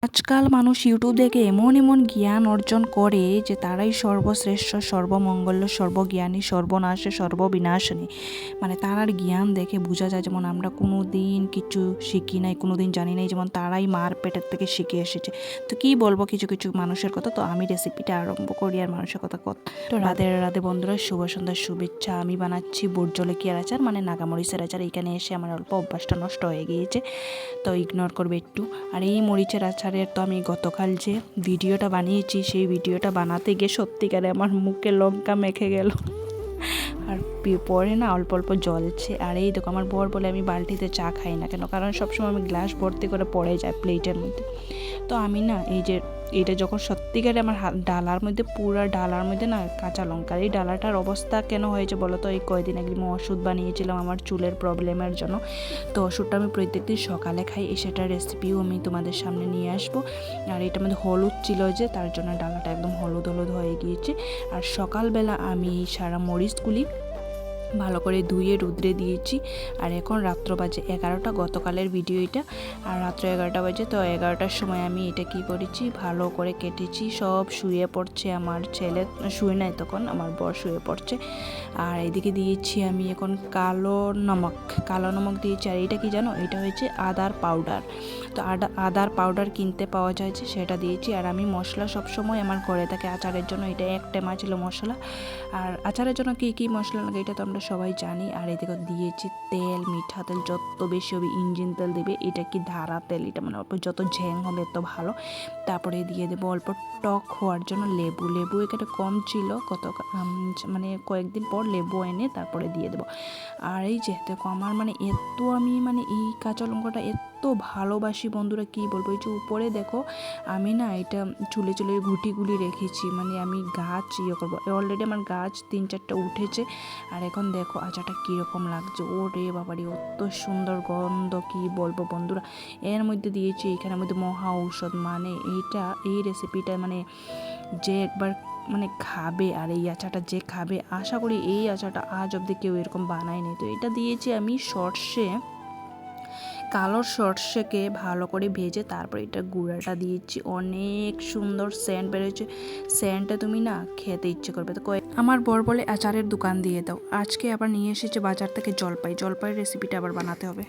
আজকাল মানুষ ইউটিউব দেখে এমন এমন জ্ঞান অর্জন করে যে তারাই সর্বশ্রেষ্ঠ, সর্বমঙ্গল্য, সর্বজ্ঞানী, সর্বনাশে, সর্ববিনাশনী। মানে তারার জ্ঞান দেখে বোঝা যায় যেমন আমরা কোনো দিন কিছু শিখি নাই, কোনো দিন জানি নাই, যেমন তারাই মার পেটের থেকে শিখে এসেছে। তো কি বলবো কিছু কিছু মানুষের কথা। তো আমি রেসিপিটা আরম্ভ করি আর মানুষের কথা কত। তো রাধে রাধে বন্ধুরা, শুভ সন্ধ্যার শুভেচ্ছা। আমি বানাচ্ছি বুট জলকিয়ার আচার, মানে নাগামরিচের আচার। এখানে এসে আমার অল্প অভ্যাসটা নষ্ট হয়ে গিয়েছে, তো ইগনোর করবে একটু। আর এই মরিচের আচারের তো আমি গতকাল যে ভিডিওটা বানিয়েছি, সেই ভিডিওটা বানাতে গিয়ে সত্যিকারে আমার মুখে লঙ্কা মেখে গেল। আর পরে না অল্প অল্প জ্বলছে। আর এই দেখো আমার বর বলে আমি বালতিতে চা খাই না কেন, কারণ সবসময় আমি গ্লাস ভর্তি করে পড়ে যায় প্লেটের মধ্যে। তো আমি না এই যে এটা যখন সত্যিকারে আমার ডালার মধ্যে, পুরো ডালার মধ্যে না কাঁচা লঙ্কা, এই ডালাটার অবস্থা কেন হয়েছে বলো তো? এই কয়েকদিন আগে আমি ওষুধ বানিয়েছিলাম আমার চুলের প্রবলেমের জন্য। তো ওষুধটা আমি প্রত্যেকদিন সকালে খাই, সেটার রেসিপিও আমি তোমাদের সামনে নিয়ে আসবো। আর এটার মধ্যে হলুদ ছিল যে, তার জন্য ডালাটা একদম হলুদ হলুদ হয়ে গিয়েছে। আর সকালবেলা আমি সারা মরিচগুলি ভালো করে ধুয়ে রুদ্রে দিয়েছি। আর এখন রাত্র বাজে 11টা, গতকালের ভিডিও এটা। আর রাত্র 11টা বাজে। তো 11টার সময় আমি এটা কি করেছি, ভালো করে কেটেছি। সব শুয়ে পড়ছে, আমার ছেলে শুয়ে নাই তখন, আমার বর শুয়ে পড়ছে। আর এদিকে দিয়েছি আমি এখন কালো নমক দিয়েছি। আর এটা কি জানো, এটা হয়েছে আদার পাউডার। তো আদার পাউডার কিনতে পাওয়া যায় যে, সেটা দিয়েছি। আর আমি মশলা সবসময় আমার ঘরে থাকে আচারের জন্য, এটা এক টেমা ছিল মশলা। আর আচারের জন্য কী কী মশলা লাগে এটা তো আমরা সবাই জানি। আর এদিকে দিয়েছি তেল, মিঠা তেল, যত বেশি হবে ইঞ্জিন তেল দেবে। এটা কি ধারা তেল, এটা মানে অল্প যত ঝ্যাং হবে তত ভালো। তারপরে দিয়ে দেবো অল্প টক হওয়ার জন্য লেবু এখানে কম ছিল, মানে কয়েকদিন পর লেবু এনে তারপরে দিয়ে দেবো। আর এই যে দেখো আমার মানে এত আমি মানে এই কাঁচা লঙ্কাটা এত ভালোবাসি বন্ধুরা, কি বলবো। এই যে উপরে দেখো আমি না এটা চুলে গুটিগুলি রেখেছি, মানে আমি গাছ করবো। অলরেডি আমার গাছ 3-4টা উঠেছে। আর এখন দেখো আচারটা কীরকম লাগছে। ও রে বাবারি, অত সুন্দর গন্ধ, কি বলবো বন্ধুরা। এর মধ্যে দিয়েছি এখানের মধ্যে মহা ঔষধ, মানে এই রেসিপিটা মানে যে একবার মানে খাবে, আর এই আচারটা যে খাবে, আশা করি এই আচারটা আজ অবধি কেউ এরকম বানায়নি। তো এটা দিয়েছি আমি কালো সর্ষেকে ভালো করে ভেজে, তারপর এটা গুঁড়াটা দিয়েছি। অনেক সুন্দর সেন্ট বেরোচ্ছে, সেন্টটা তুমি না খেতে ইচ্ছে করবে। তো আমার বর বলে আচারের দোকান দিয়ে দাও। আজকে আবার নিয়ে এসেছে বাজার থেকে জলপাই রেসিপিটা আবার বানাতে হবে।